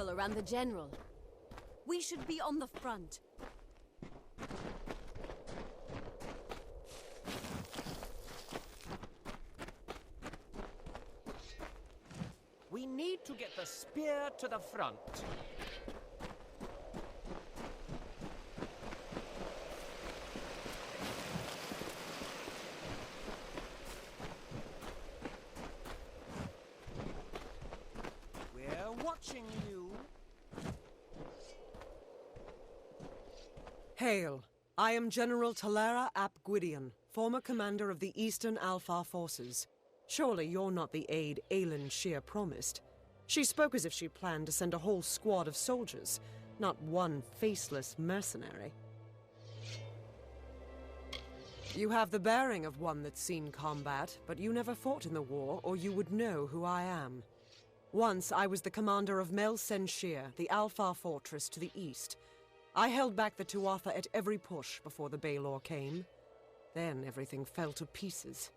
Around the general. We should be on the front. We need to get the spear to the front. We're watching you. Hail! I am General Talera ap Gwydion, former commander of the Eastern Alfar forces. Surely you're not the aide Aelin Shear promised. She spoke as if she planned to send a whole squad of soldiers, not one faceless mercenary. You have the bearing of one that's seen combat, but you never fought in the war, or you would know who I am. Once I was the commander of Mel Sen Shear, the Alfar fortress to the east. I held back the Tuatha at every push before the Baelor came. Then everything fell to pieces.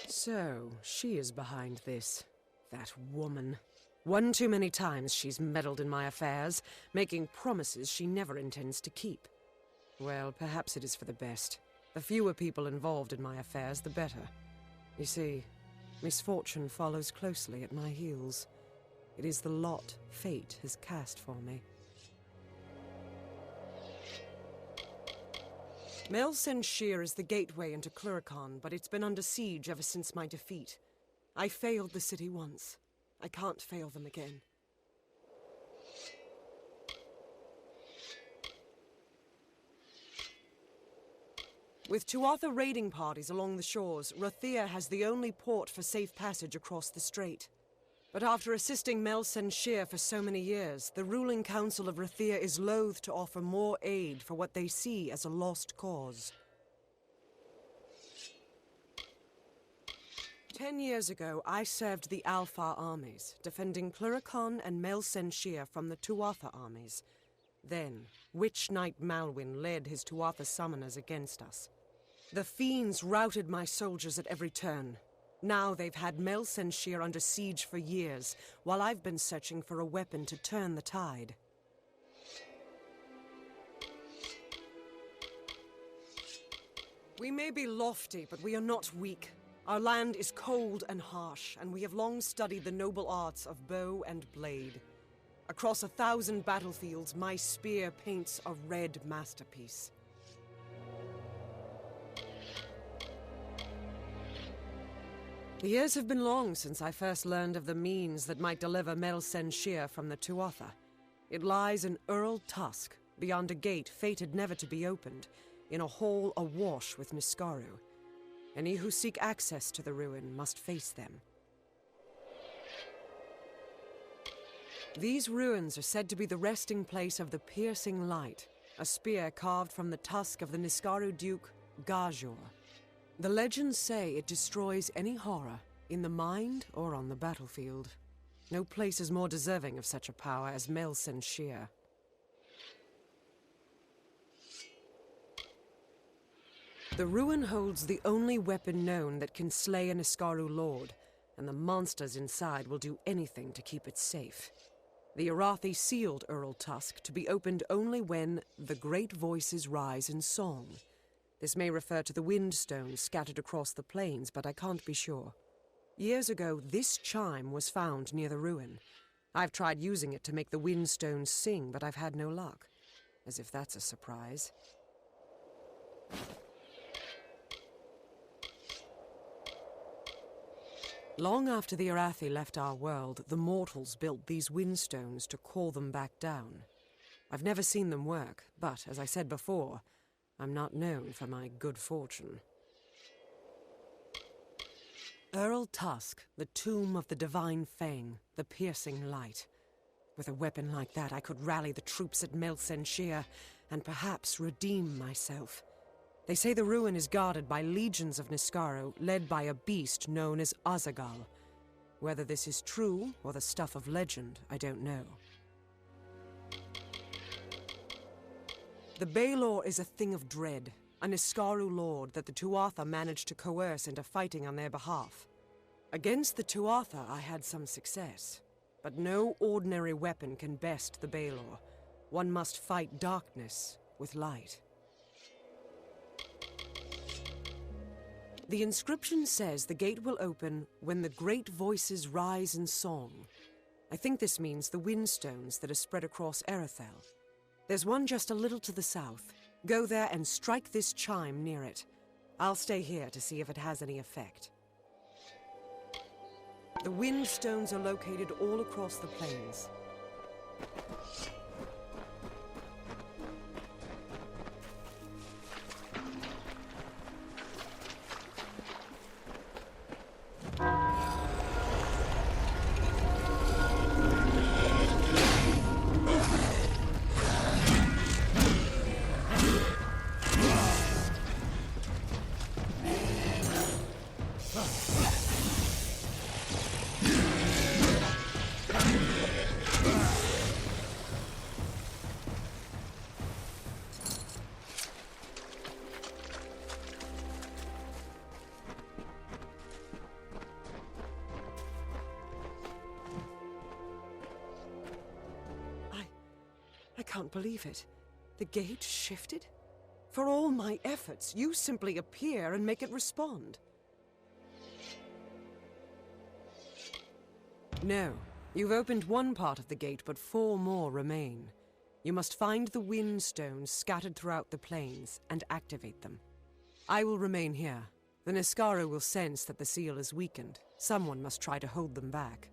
So, she is behind this. That woman. One too many times she's meddled in my affairs, making promises she never intends to keep. Well, perhaps it is for the best. The fewer people involved in my affairs, the better. You see, misfortune follows closely at my heels. It is the lot fate has cast for me. Mel Senshir is the gateway into Cluracan, but it's been under siege ever since my defeat. I failed the city once. I can't fail them again. With Tuatha raiding parties along the shores, Rathia has the only port for safe passage across the strait. But after assisting Mel Senshir for so many years, the ruling council of Rathia is loath to offer more aid for what they see as a lost cause. 10 years ago, I served the Alpha armies, defending Cluracan and Mel Senshir from the Tuatha armies. Then, Witch Knight Malwyn led his Tuatha summoners against us. The fiends routed my soldiers at every turn. Now they've had Mel Senshir under siege for years, while I've been searching for a weapon to turn the tide. We may be lofty, but we are not weak. Our land is cold and harsh, and we have long studied the noble arts of bow and blade. Across 1,000 battlefields, my spear paints a red masterpiece. The years have been long since I first learned of the means that might deliver Mel Senshir from the Tuatha. It lies in Earl Tusk, beyond a gate fated never to be opened, in a hall awash with Niskaru. Any who seek access to the ruin must face them. These ruins are said to be the resting place of the Piercing Light, a spear carved from the tusk of the Niskaru Duke, Gajor. The legends say it destroys any horror, in the mind or on the battlefield. No place is more deserving of such a power as Mel Senshir. The ruin holds the only weapon known that can slay a Niskaru lord, and the monsters inside will do anything to keep it safe. The Arathi sealed Earl Tusk to be opened only when the great voices rise in song. This may refer to the windstones scattered across the plains, but I can't be sure. Years ago, this chime was found near the ruin. I've tried using it to make the windstones sing, but I've had no luck. As if that's a surprise. Long after the Arathi left our world, the mortals built these windstones to call them back down. I've never seen them work, but, as I said before, I'm not known for my good fortune. Earl Tusk, the tomb of the Divine Fang, the Piercing Light. With a weapon like that, I could rally the troops at Mel Senshir and perhaps redeem myself. They say the ruin is guarded by legions of Niskaru, led by a beast known as Azagal. Whether this is true or the stuff of legend, I don't know. The Baelor is a thing of dread, a Niskaru lord that the Tuatha managed to coerce into fighting on their behalf. Against the Tuatha, I had some success, but no ordinary weapon can best the Baelor. One must fight darkness with light. The inscription says the gate will open when the great voices rise in song. I think this means the windstones that are spread across Erethel. There's one just a little to the south. Go there and strike this chime near it. I'll stay here to see if it has any effect. The windstones are located all across the plains. I can't believe it. The gate shifted? For all my efforts, you simply appear and make it respond. No. You've opened one part of the gate, but 4 more remain. You must find the wind stones scattered throughout the plains and activate them. I will remain here. The Niskara will sense that the seal is weakened. Someone must try to hold them back.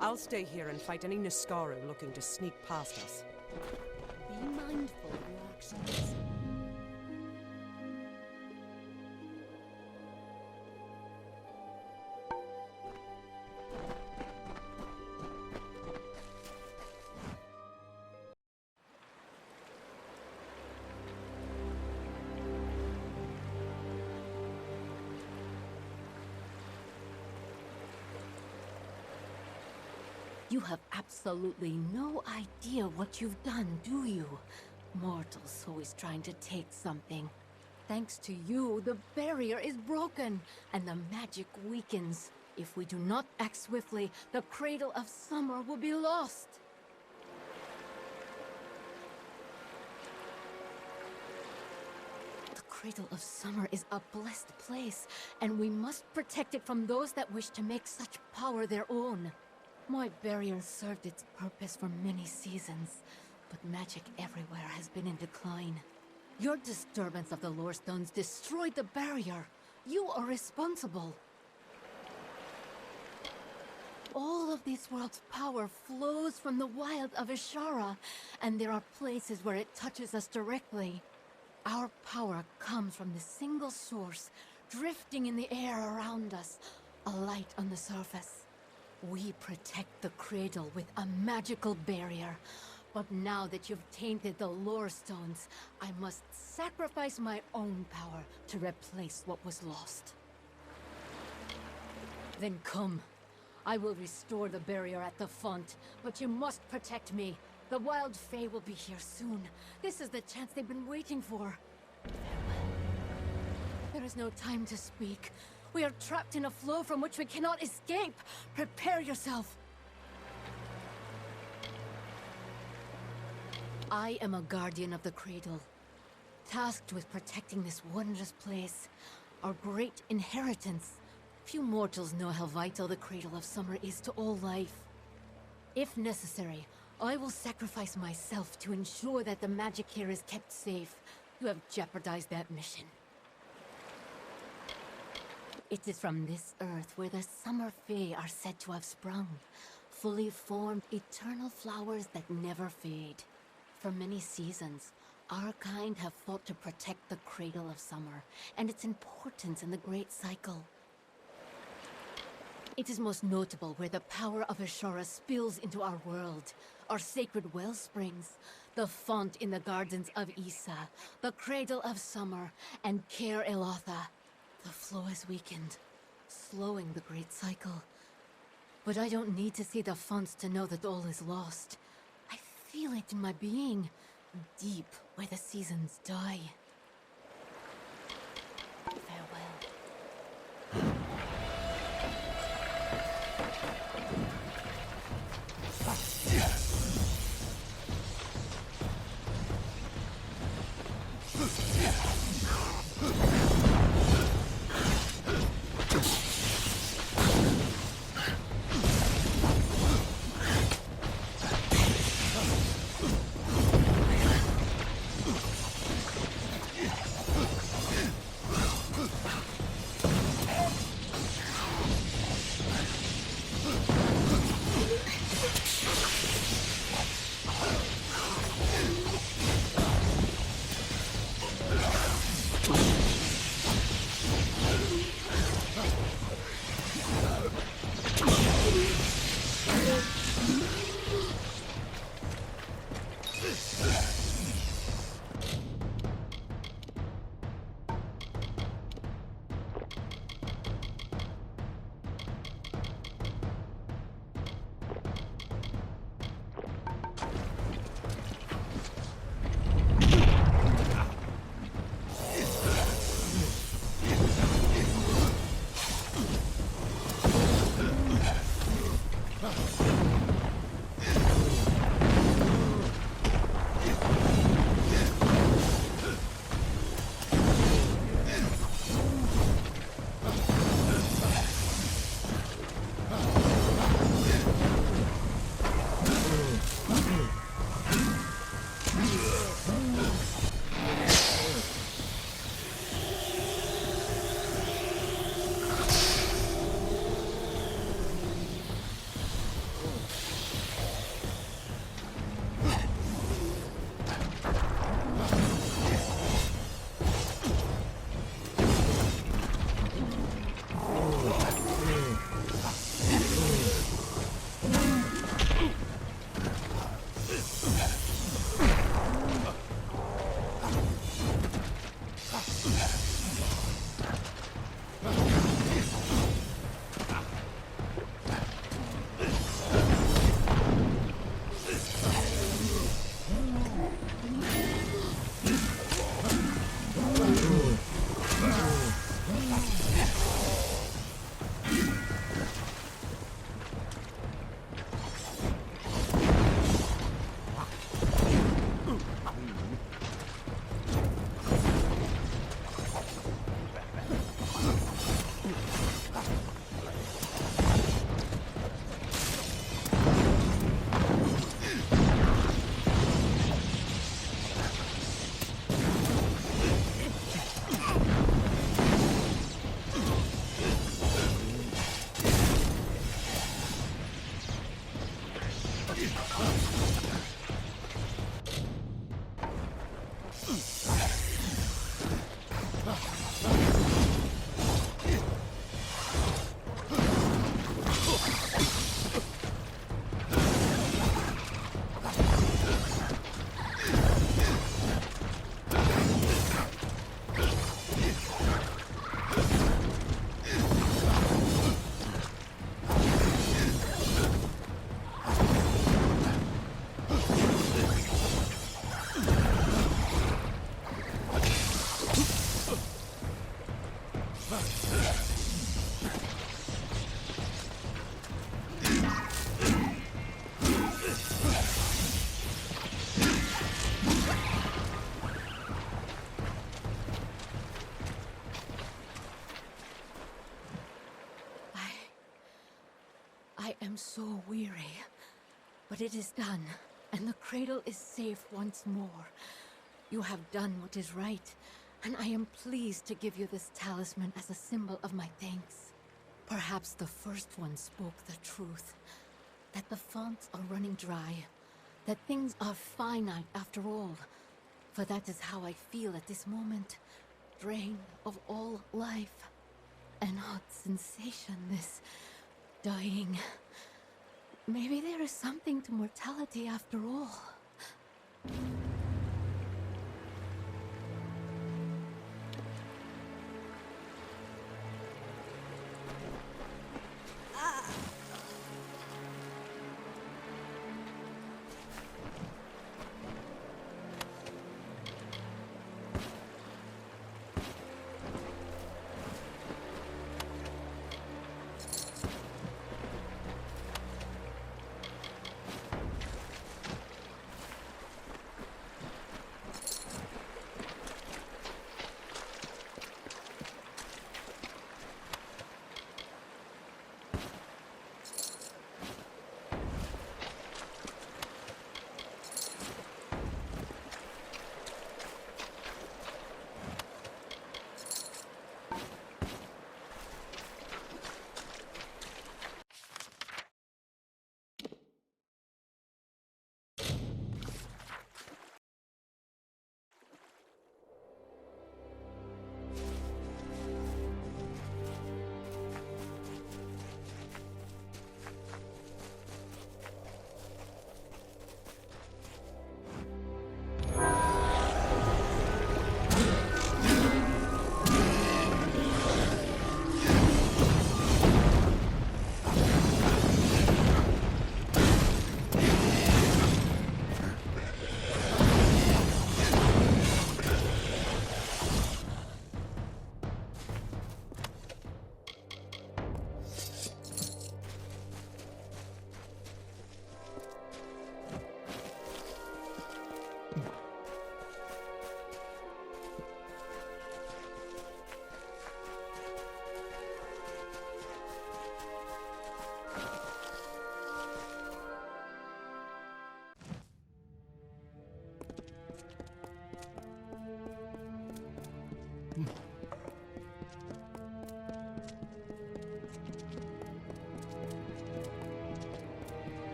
I'll stay here and fight any Niskara looking to sneak past us. Be mindful of your actions. You have absolutely no idea what you've done, do you? Mortals always trying to take something. Thanks to you, the barrier is broken, and the magic weakens. If we do not act swiftly, the Cradle of Summer will be lost. The Cradle of Summer is a blessed place, and we must protect it from those that wish to make such power their own. My barrier served its purpose for many seasons, but magic everywhere has been in decline. Your disturbance of the lore stones destroyed the barrier. You are responsible. All of this world's power flows from the wild of Ishara, and there are places where it touches us directly. Our power comes from the single source, drifting in the air around us, a light on the surface. We protect the cradle with a magical barrier. But now that you've tainted the lore stones, I must sacrifice my own power to replace what was lost. Then come. I will restore the barrier at the font, but you must protect me. The Wild Fae will be here soon. This is the chance they've been waiting for. Farewell. There is no time to speak. We are trapped in a flow from which we cannot escape. Prepare yourself. I am a guardian of the Cradle, tasked with protecting this wondrous place, our great inheritance. Few mortals know how vital the Cradle of Summer is to all life. If necessary, I will sacrifice myself to ensure that the magic here is kept safe. You have jeopardized that mission. It is from this earth where the Summer Fae are said to have sprung. Fully formed, eternal flowers that never fade. For many seasons, our kind have fought to protect the Cradle of Summer and its importance in the Great Cycle. It is most notable where the power of Ishara spills into our world, our sacred wellsprings, the font in the gardens of Isa, the Cradle of Summer, and Caer Elotha. The flow has weakened, slowing the Great Cycle. But I don't need to see the fonts to know that all is lost. I feel it in my being, deep where the seasons die. Farewell. I am so weary, but it is done, and the cradle is safe once more. You have done what is right, and I am pleased to give you this talisman as a symbol of my thanks. Perhaps the first one spoke the truth, that the fonts are running dry, that things are finite after all. For that is how I feel at this moment, drained of all life. An odd sensation, this dying. Maybe there is something to mortality after all.